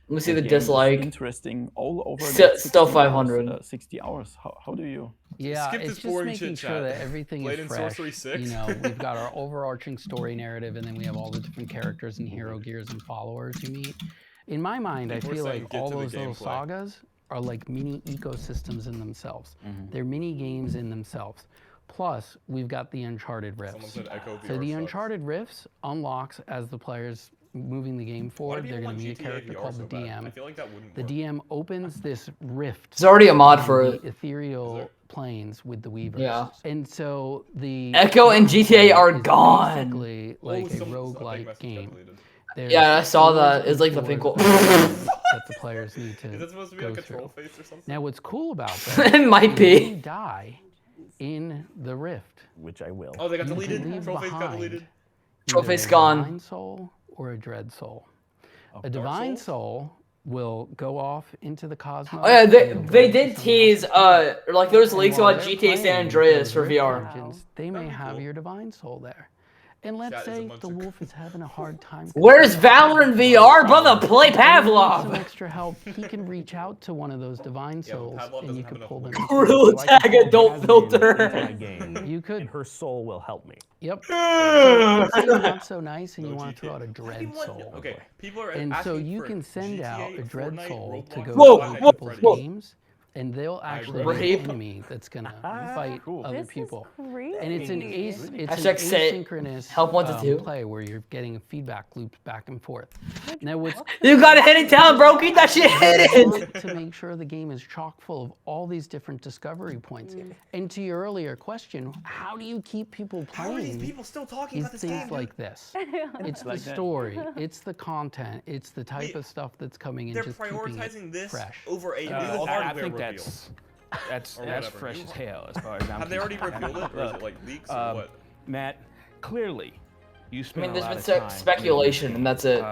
Let me see the game is dislike. interesting all over Still- the still 60 hours, 500. 60 hours. How do you? Yeah, Skip it's this just boring making chit sure chat. that everything Blade is and fresh. Sorcery 6. You know, we've got our overarching story narrative, and then we have all the different characters and hero gears and followers you meet. In my mind, I People are feel saying like get all to the those little gameplay. sagas are like mini ecosystems in themselves. They're mini games in themselves. Plus, we've got the Uncharted Someone Rifts. said Echo VR So the sucks. Uncharted Rifts unlocks as the players moving the game Why do forward. people They're going want to meet a GTA character VR called so the bad? I DM. feel like that wouldn't The work. DM opens this rift. There's already a mod in for the it. ethereal planes with the Weavers. Yeah. And so the Echo and GTA are is gone. basically like a roguelike game. There's Yeah, I saw four that. It's like the different thing called- doors that the players need to Is that supposed to be go like a troll through. face or something? Now, what's cool about that It might is be. you die in the rift. Which I will. Oh, they got You can deleted? leave Troll face got behind deleted? Troll either face a gone. divine soul or a dread soul. A divine soul will go off into the cosmos. Oh yeah, and they it'll go they to did some tease like there was leaks while about they're GTA San playing Andreas those for Rift VR. Origins, they may have your divine soul there. And let's Chat is a say bunch the of- wolf is having a hard time. Where's Valorant VR? Brother, play If you need some Pavlov. extra help, he can reach out to one of those divine Yeah, but souls, Pavlov and doesn't you have can enough pull them. wood. into it. Rule So I can tag pull adult Jasmine into filter. my game, You could. and her soul will help me. Yep. So if it's not so nice, and you No want to throw out a dread soul. Okay, people are And so asking you for can send out GTA, a dread Fortnite, soul to Roblox, go Whoa, to whoa, other people's whoa. games, and they'll actually agree. be an Rape. enemy that's gonna fight other This people. is crazy. And it's an Hashtag say asynchronous help wanted to. play where you're getting feedback loops back and forth. Now, what's You got a hidden talent, bro. Keep that shit hidden. want to make sure the game is chock full of all these different discovery points. And to your earlier question, how do you keep people How are these playing? people still talking Is about this things game? like this. It's the Like that. story, it's the content, it's the type Wait, of stuff that's coming in, They're just keeping prioritizing it this fresh. over a new I hardware think reveal. that's Or that's whatever. fresh as hell as far as I'm Have they already concerned. revealed it, or is it like leaks or what? Matt, clearly, you I spent mean, a there's lot been of time speculation, and that's it.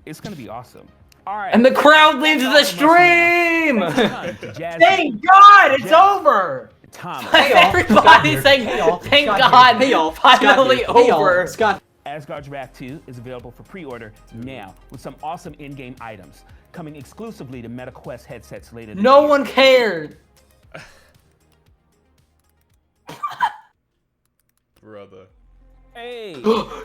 It's gonna be awesome. All right. And the crowd leaves the stream. Jasmine, Thank God, it's over. Thomas, Everybody's saying, thank God, finally over. Asgard's Wrath 2 is available for pre-order now with some awesome in-game items coming exclusively to MetaQuest headsets later this No year. one cared. Brother. Hey.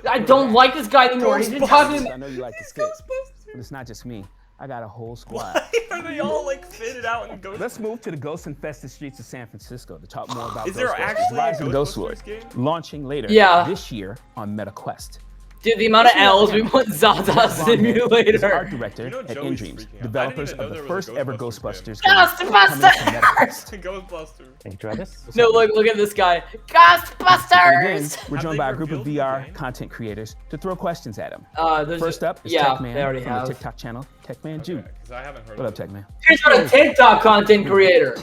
I don't like this guy anymore. He's been talking. I know you like to skip, but it's not just me. I got a whole squad. Why are they all like fitted out and ghost? Let's move to the ghost-infested streets of San Francisco to talk more about Is there Ghostbusters actually a Rise of Ghostward, Ghostbusters game? launching later Yeah. this year on MetaQuest. Dude, the amount of L's we want Zaza Is art Simulator. director You know at Joey's InDreams, freaking out. developers I didn't even of know the there was a first ever Ghostbusters Ghostbusters game. coming to Ghostbusters! Ghostbusters. Can you try this? No, look at this guy. And again, Ghostbusters! we're Have joined they by a group of revealed the VR game? content creators to throw questions at him. There's First up is yeah, Techman they already from have. the TikTok channel, Techman Jude. Because I haven't heard What of up, it. Techman? Here's what a TikTok content creator.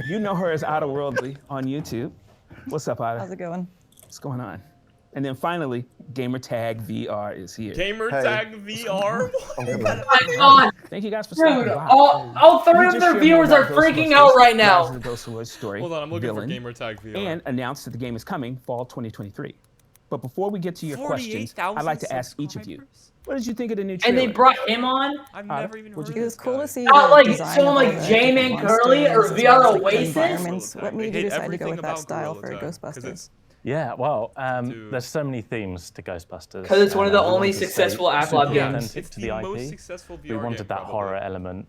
You know her as Otterworldly on YouTube. What's up, Otter? How's it going? What's going on? And then finally, Gamertag VR is here. Gamertag VR? My God. Thank you guys for stopping Dude, by. all three You of just their shared viewers more are about freaking Ghostbusters, out right Rise now. of the Ghostward story, Hold on, I'm looking villain, for Gamertag VR. and announced that the game is coming fall 2023. But before we get to your questions, 48,000 I'd like to ask each of you, what did you think of the new trailer? And they brought him on? I've never even heard of It was this cool guy. to see Not the like design someone of like all the J-Man different Curly or monsters, VR like the Oasis? environments. What They made you did decide to everything go with that about style Gorilla for Tag, 'cause Ghostbusters? it's- Yeah, well, Dude. there's so many themes to Ghostbusters. 'Cause it's one of the we only wanted to stay successful App super Lab games. authentic It's to the the most IP. successful We VR wanted game, that probably. horror element.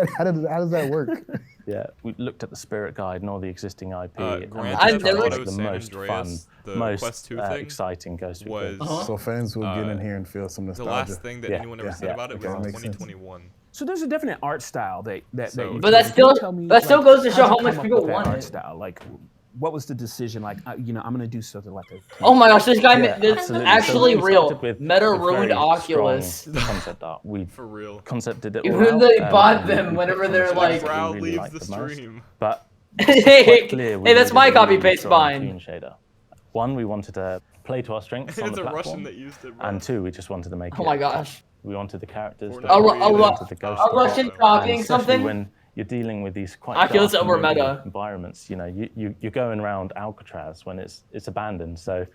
that? How does that work? Yeah, we looked at the Spirit Guide and all the existing IP. Grand I've Theft never- Auto the San most Andreas, fun, the most Quest 2 thing exciting Ghost Recon. was So fans will get in here and feel some the nostalgia. last thing that Yeah, anyone ever yeah, said yeah. about it Okay, was that makes sense. 2021. So there's a definite art style that So- you But that can still tell me, that still like, goes to how'd show you how come much up people with that want art it. style. Like, what was the decision like? You know, I'm gonna do something like this. Oh my gosh, this guy, Yeah, this is absolutely. actually So we real. started with Meta a ruined very Oculus. strong concept art. We For real. concepted it all Even out, they and bought we them put whenever some they're of the like- stuff Brow we really leaves liked the most. stream. But Hey, clear we hey, that's needed my a copy really paste strong bind. Toon shader. One, we wanted to play to our strengths on It's the a platform. Russian that used it, bro. And two, we just wanted to make Oh it my gosh. we wanted the characters. A to Ru- be a Ru- wanted the ghost a to Russian be. copying And especially something? when you're dealing with these quite Oculus dark and over moody meta. environments, you know, you're going around Alcatraz when it's abandoned. So,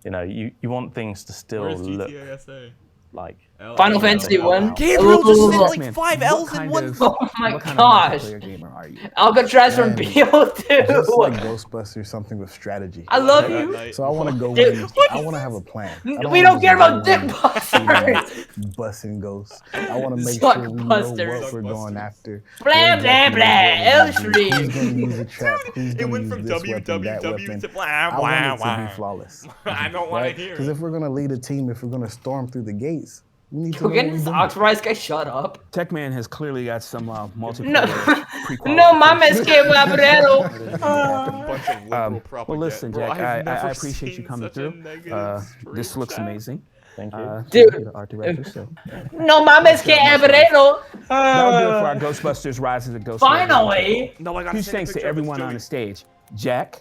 you know, you want things to still Where's look GTA SA? like Final Fantasy 1. Gabriel just said like Man, 5 what L's in kind one. of- Oh my what kind gosh. of multiplayer gamer are you? Alcatraz from Man, BO2. Just like Ghostbusters, something with strategy. I love That you. night. So I want to go Dude, in. what I is want to have a plan. We don't care about dick busters. Busting ghosts. I want to make Suck sure we know busters. what we're going after. Blah, what blah, exactly blah, we're gonna do, L-Stream. Who's going to use a trap? Who's It going went to from use this weapon, that www weapon? to blah, I blah, want it to blah. be flawless. I don't want to hear Because it. if we're going to lead a team, if we're going to storm through the gates, we need to Go know get what this we're doing. Oxrise guy. Shut up. Techman has clearly got some multiplayer. No, pre-qualifications. no mames que cabrero. Bunch of liberal propaganda. Well, listen, Bro, Jack, I've never I appreciate you seen coming such a through. negative This stream looks chat. amazing. Thank you. Dude. The art director, so. No mames que cabrero. That'll do it for our Ghostbusters Rise of the Ghost. Finally. No, I gotta Huge send a thanks to picture of this everyone on Joey. the stage. Jack,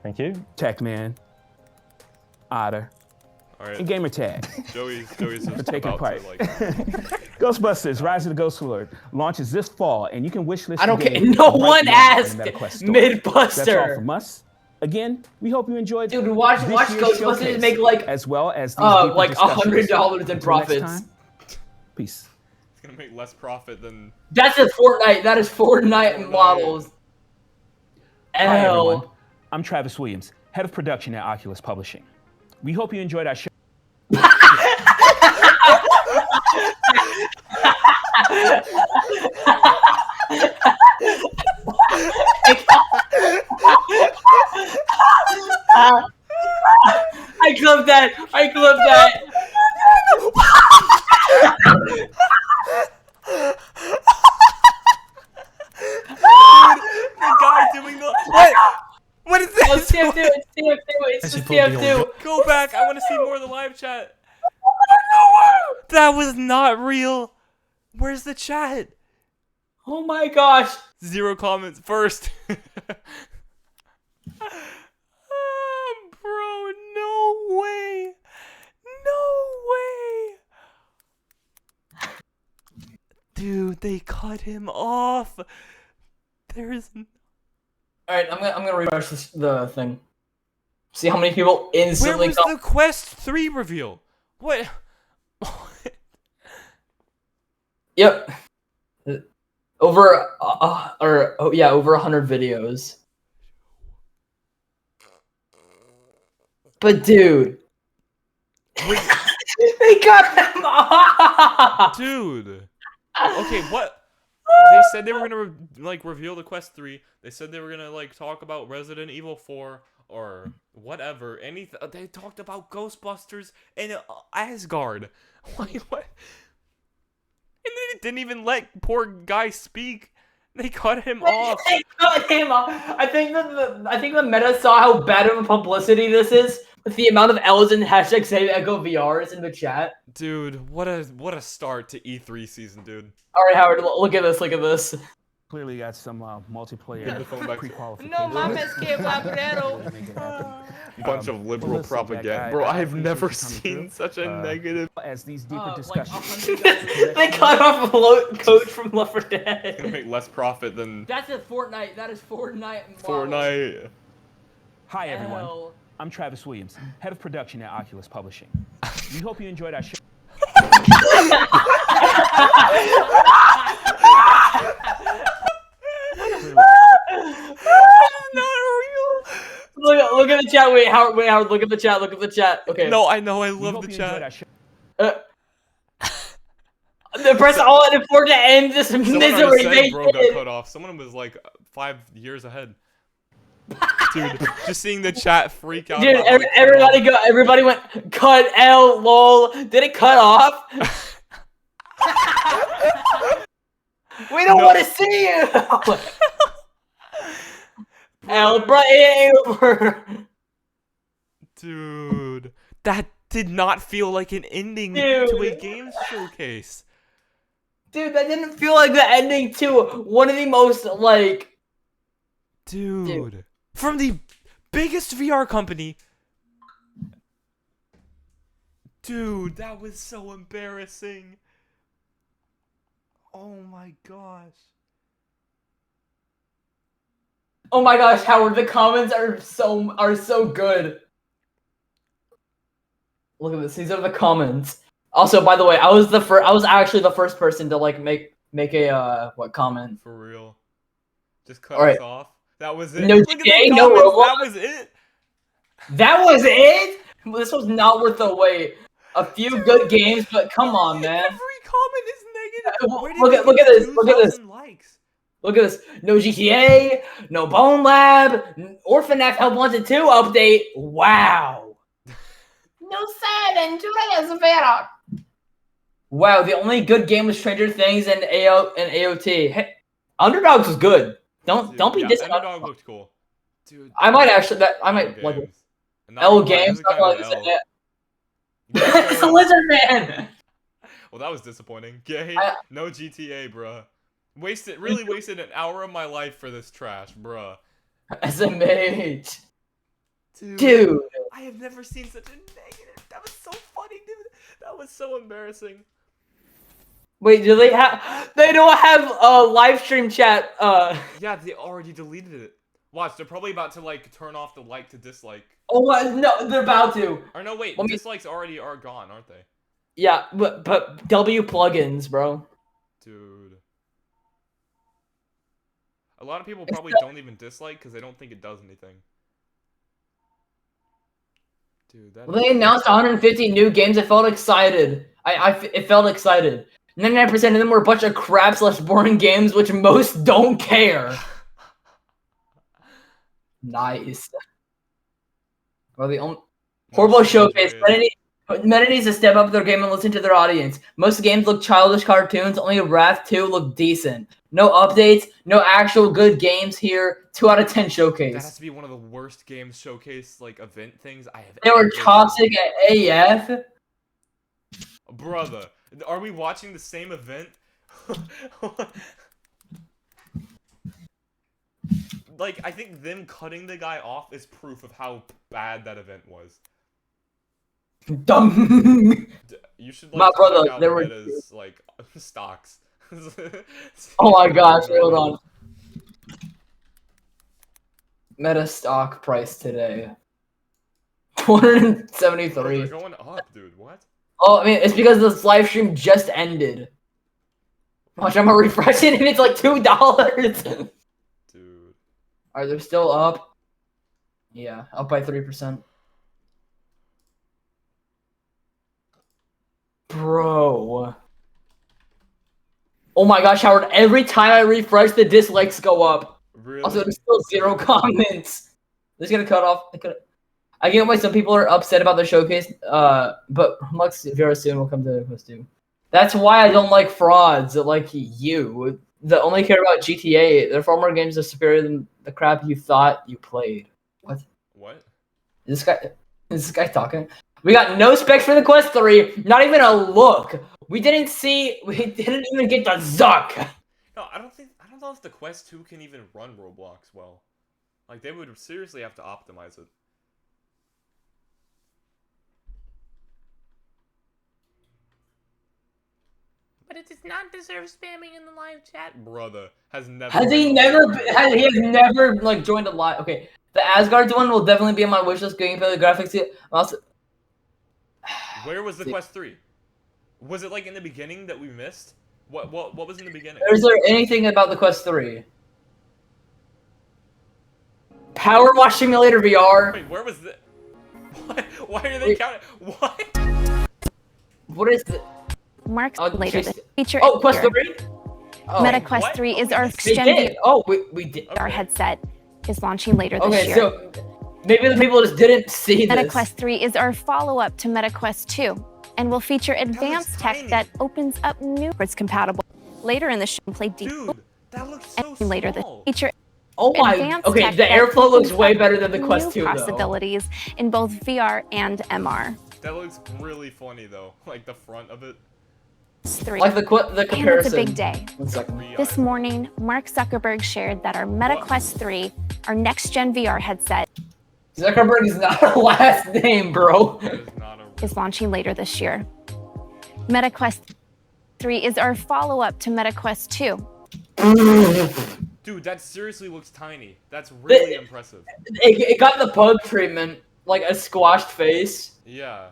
Thank you. Techman, Otter, All right. and Gamertag Joey's for just taking about part. to like. Ghostbusters Rise of the Ghost Lord launches this fall, and you can wishlist I don't the care. game No right one now in asked MetaQuest store. That's all Midbuster. from us. Again, we hope you enjoyed. Dude, watch this watch year's Ghostbusters showcase, make like as well as these deeper like discussions. $100 in Until next profits. time, peace. It's gonna make less profit than. That's a Fortnite. That is Fortnite models. Hi everyone, L. I'm Travis Williams, head of production at Oculus Publishing. We hope you enjoyed our show. I clipped that. I clipped that. The guy doing the what? What is Oh, this? TF2. It's TF2. It's just TF2. Go back. I want to see more of the live chat. That was not real. Where's the chat? Oh my gosh. 0 comments first. Bro, no way. No way. Dude, they cut him off. There's All right, I'm gonna refresh the thing. See how many people Where instantly was come. the Quest 3 reveal? What? Yep. Over over 100 videos. But dude, they got him off. Dude. Okay, what? They said they were gonna like reveal the Quest 3. They said they were gonna like talk about Resident Evil 4 or whatever. Anything. They talked about Ghostbusters and Asgard. What? And they didn't even let poor guy speak. They cut him off. They cut him off. I think the meta saw how bad of a publicity this is with the amount of L's and hashtag save Echo VRs in the chat. Dude, what a start to E3 season, dude. All right, Howard, look at this. Look at this. Clearly got some multiplayer pre-qualifications. No mames que cabrero. Bunch of liberal propaganda. Bro, I've never seen such a negative. As these deeper discussions. They cut off a coach from Left 4 Dead. It's gonna make less profit than That's a Fortnite. That is Fortnite. Fortnite. Hi everyone, L. I'm Travis Williams, head of production at Oculus Publishing. We hope you enjoyed our show. Look at the chat. Wait, Howard. Look at the chat. Look at the chat. Okay. No, I know. I love the chat. They press all and forward to end this Someone misery. already They said bro got did. cut off. Someone was like 5 years ahead. Dude, just seeing the chat freak out. Dude, about, like, everybody went cut L lol. Did it cut off? We don't want to see you. Elbra Uber. Dude, that did not feel like an ending Dude. to a games showcase. Dude, that didn't feel like the ending to one of the most, like... Dude. From the biggest VR company. Dude, that was so embarrassing. Oh my gosh. Oh my gosh, Howard, the comments are so good. Look at this. These are the comments. Also, by the way, I was actually the first person to like make a comment. For real. Just cut All right. us off. That was it. No Look at the GTA, no comments, Roblox. That was it. That was it? This was not worth the wait. A few good games, but come on, man. Every comment is negative. Where did Look they at get this. Look at this. 2,000 likes? Look at this. No GTA, no Bone Lab, or FNAF Help Wanted 2 update. Wow. No said, enjoy Vera. Wow, the only good game was Stranger Things and AOT. Hey, Underdogs was good. Don't be Yeah, dissing. Underdog looked cool. Dude. I might actually like it. L Games. Not Like L. it's a Lizard Man. Well, that was disappointing. Gay, no GTA, bruh. Really wasted an hour of my life for this trash, bruh. SMH. Dude. I have never seen such a negative. That was so funny, dude. That was so embarrassing. Wait, do they have? They don't have a live stream chat. Yeah, they already deleted it. Watch, they're probably about to like turn off the like to dislike. Oh what? No, they're about to. Or no, wait, Let me- dislikes already are gone, aren't they? Yeah, but W plugins, bro. Dude. A lot of people probably don't even dislike because they don't think it does anything. Dude, that. When they announced 150 new games, I felt excited. It felt excited. 99% of them were a bunch of crap/boring games, which most don't care. Nice. Well, the only horrible showcase. Meta needs to step up their game and listen to their audience. Most games look childish cartoons. Only Wrath 2 looked decent. No updates. No actual good games here. 2 out of 10 showcase. That has to be one of the worst games showcase like event things I have. They were ever toxic at AF. Brother, are we watching the same event? Like, I think them cutting the guy off is proof of how bad that event was. Dumb. You should My like brother, check out there were- Meta's like stocks. Oh my gosh, hold on. Meta stock price today. 473. They're going up, dude. What? Oh, I mean, it's because this live stream just ended. Watch, I'm gonna refresh it and it's like $2. Dude. Are they still up? Yeah, up by 3%. Bro. Oh my gosh, Howard, every time I refresh, the dislikes go up. Really? Also, there's still 0 comments. They're just gonna cut off. I get why some people are upset about the showcase, but Lux very soon will come to Quest 2. That's why I don't like frauds like you. That only care about GTA. Their far more games are superior than the crap you thought you played. What? What? Is this guy talking? We got no specs for the Quest 3. Not even a look. We didn't even get the Zuck. No, I don't know if the Quest 2 can even run Roblox well. Like, they would seriously have to optimize it. But it does not deserve spamming in the live chat. Brother has never. Has he never? He has never like joined a live. Okay, the Asgard one will definitely be on my wishlist. Gameplay, the graphics. Also, Where was the Quest 3? Was it like in the beginning that we missed? What was in the beginning? is there anything about the Quest 3? Power Wash Simulator VR. Wait, where was the? What? Why are they counting? What? What is the? Marks later this feature. Oh, Quest here. 3. Oh, Meta Quest what? 3 is our They extended did. Oh, we did. our headset is launching later this Okay, year. so maybe the people just didn't see Meta this. Quest 3 is our follow-up to Meta Quest 2 and will feature advanced tech that opens up new it's compatible. Later in the show, play deep. Dude, that looks so and later the small. feature. Oh my. Advanced Okay, tech the that airflow looks opens way up better than the new Quest 2 though. possibilities in both VR and MR. That looks really funny though, like the front of it. 3. Like the And it's comparison. a big day. 1 second. This morning, Mark Zuckerberg shared that our Meta Quest 3, our next-gen VR headset, Zuckerberg is not a last name, bro. is launching later this year. Meta Quest 3 is our follow-up to Meta Quest 2. Dude, that seriously looks tiny. That's really impressive. It got the bug treatment, like a squashed face. Yeah.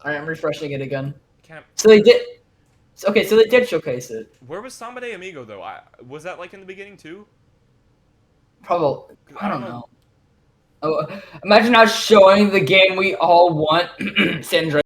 Alright, I'm refreshing it again. Can't... So they did. Okay, so they did showcase it. Where was Samba de Amigo though? Was that like in the beginning too? Probably. I don't know. Oh, imagine us showing the game we all want, Sandra.